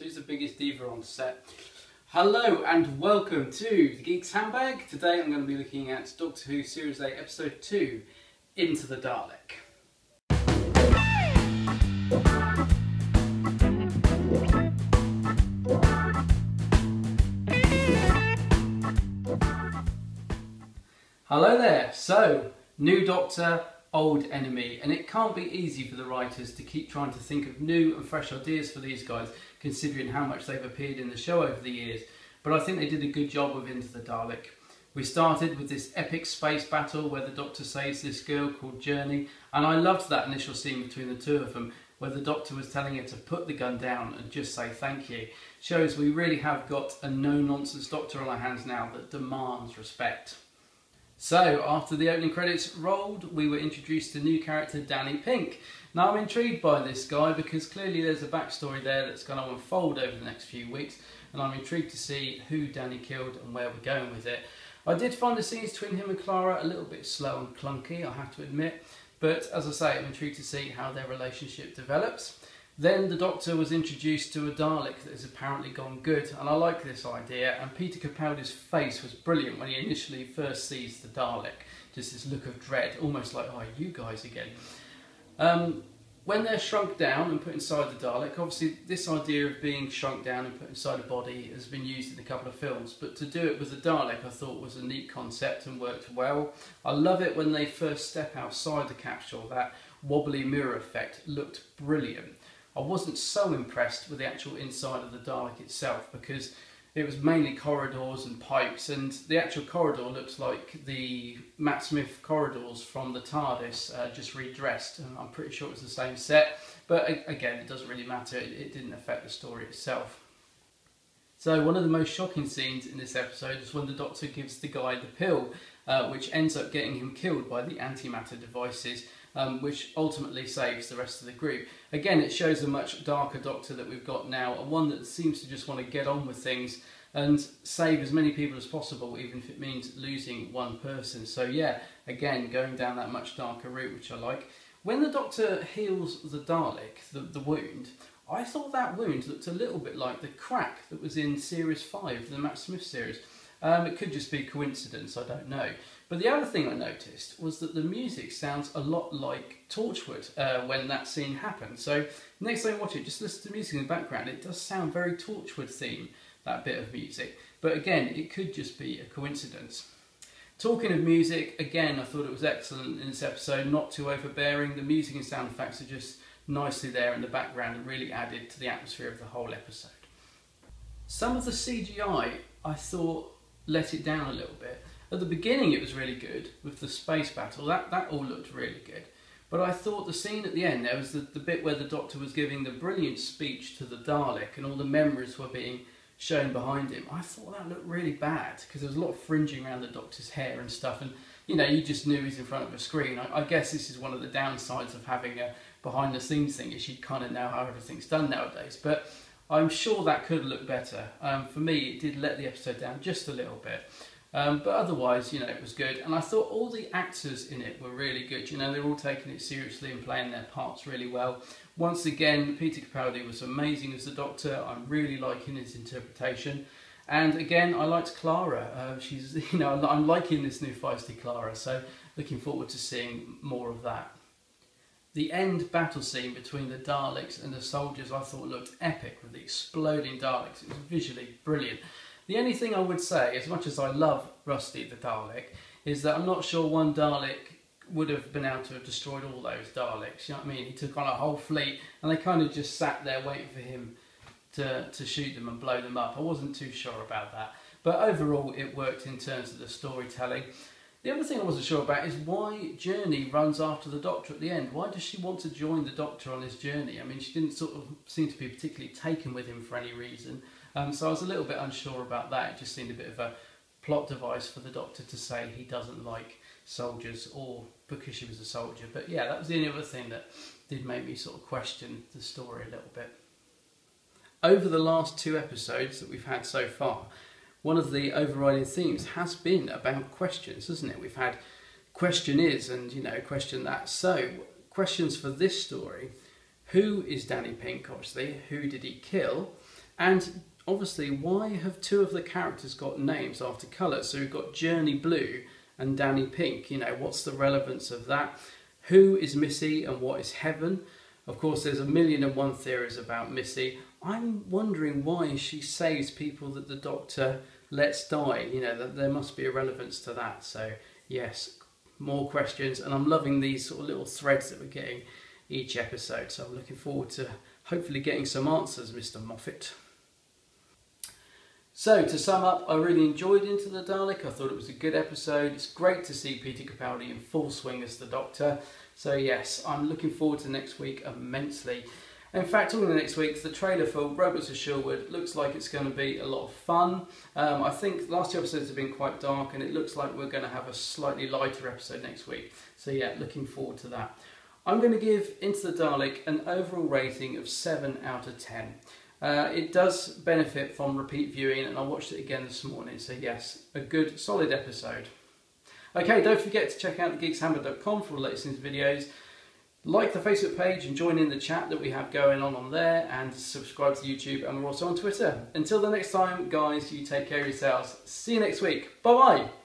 So who's the biggest diva on set? Hello and welcome to the Geek's Handbag. Today I'm going to be looking at Doctor Who Series 8 Episode 2, Into the Dalek. Hello there. So, new Doctor, old enemy, and it can't be easy for the writers to keep trying to think of new and fresh ideas for these guys, considering how much they've appeared in the show over the years. But I think they did a good job of Into the Dalek. We started with this epic space battle where the Doctor saves this girl called Journey, and I loved that initial scene between the two of them where the Doctor was telling her to put the gun down and just say thank you. Shows we really have got a no-nonsense Doctor on our hands now that demands respect. So, after the opening credits rolled, we were introduced to new character Danny Pink. Now, I'm intrigued by this guy because clearly there's a backstory there that's going to unfold over the next few weeks, and I'm intrigued to see who Danny killed and where we're going with it. I did find the scenes between him and Clara a little bit slow and clunky, I have to admit, but as I say, I'm intrigued to see how their relationship develops. Then the Doctor was introduced to a Dalek that has apparently gone good, and I like this idea, and Peter Capaldi's face was brilliant when he initially first sees the Dalek. Just this look of dread, almost like, oh, you guys again. When they're shrunk down and put inside the Dalek, obviously this idea of being shrunk down and put inside a body has been used in a couple of films, but to do it with the Dalek I thought was a neat concept and worked well. I love it when they first step outside the capsule, that wobbly mirror effect looked brilliant. I wasn't so impressed with the actual inside of the Dalek itself because it was mainly corridors and pipes, and the actual corridor looks like the Matt Smith corridors from the TARDIS, just redressed, and I'm pretty sure it was the same set, but again it doesn't really matter, it didn't affect the story itself. So one of the most shocking scenes in this episode is when the Doctor gives the guy the pill, which ends up getting him killed by the antimatter devices, which ultimately saves the rest of the group. Again, it shows a much darker Doctor that we've got now, and one that seems to just want to get on with things and save as many people as possible, even if it means losing one person. So yeah, again, going down that much darker route, which I like. When the Doctor heals the Dalek, the wound, I thought that wound looked a little bit like the crack that was in Series 5, the Matt Smith series. It could just be coincidence, I don't know. But the other thing I noticed was that the music sounds a lot like Torchwood when that scene happened. So next time you watch it, just listen to the music in the background. It does sound very Torchwood themed, that bit of music. But again, it could just be a coincidence. Talking of music, again, I thought it was excellent in this episode, not too overbearing. The music and sound effects are just nicely there in the background and really added to the atmosphere of the whole episode. Some of the CGI, I thought, let it down a little bit. At the beginning it was really good with the space battle, that all looked really good. But I thought the scene at the end, there was the bit where the Doctor was giving the brilliant speech to the Dalek and all the memories were being shown behind him. I thought that looked really bad because there was a lot of fringing around the Doctor's hair and stuff, and you know, you just knew he's in front of a screen. I guess this is one of the downsides of having a behind the scenes thing, is you kind of know how everything's done nowadays. But I'm sure that could look better. For me, it did let the episode down just a little bit. But otherwise, you know, it was good. And I thought all the actors in it were really good. You know, they're all taking it seriously and playing their parts really well. Once again, Peter Capaldi was amazing as the Doctor. I'm really liking his interpretation. And again, I liked Clara. She's, you know, I'm liking this new feisty Clara. So looking forward to seeing more of that. The end battle scene between the Daleks and the soldiers I thought looked epic with the exploding Daleks. It was visually brilliant. The only thing I would say, as much as I love Rusty the Dalek, is that I'm not sure one Dalek would have been able to have destroyed all those Daleks. You know what I mean? He took on a whole fleet and they kind of just sat there waiting for him to shoot them and blow them up. I wasn't too sure about that. But overall it worked in terms of the storytelling. The other thing I wasn't sure about is why Journey runs after the Doctor at the end. Why does she want to join the Doctor on his journey? I mean, she didn't sort of seem to be particularly taken with him for any reason. So I was a little bit unsure about that. It just seemed a bit of a plot device for the Doctor to say he doesn't like soldiers, or because she was a soldier. But yeah, that was the only other thing that did make me sort of question the story a little bit. Over the last 2 episodes that we've had so far, one of the overriding themes has been about questions, hasn't it? We've had question is and, you know, question that. So, questions for this story. Who is Danny Pink, obviously? Who did he kill? And obviously, why have two of the characters got names after colours? So we've got Journey Blue and Danny Pink. You know, what's the relevance of that? Who is Missy and what is Heaven? Of course, there's 1,000,001 theories about Missy. I'm wondering why she saves people that the Doctor lets die. You know, that there must be a relevance to that. So yes, more questions, and I'm loving these sort of little threads that we're getting each episode. So I'm looking forward to hopefully getting some answers, Mr. Moffat. So to sum up, I really enjoyed Into the Dalek. I thought it was a good episode. It's great to see Peter Capaldi in full swing as the Doctor. So yes, I'm looking forward to next week immensely. In fact, talking of next week, the trailer for Robots of Sherwood looks like it's going to be a lot of fun. I think the last two episodes have been quite dark, and it looks like we're going to have a slightly lighter episode next week. So yeah, looking forward to that. I'm going to give Into the Dalek an overall rating of 7 out of 10. It does benefit from repeat viewing, and I watched it again this morning, so yes, a good solid episode. Okay, don't forget to check out thegeekshammer.com for the latest videos. Like the Facebook page and join in the chat that we have going on there, and subscribe to YouTube, and we're also on Twitter. Until the next time, guys, you take care of yourselves. See you next week. Bye bye.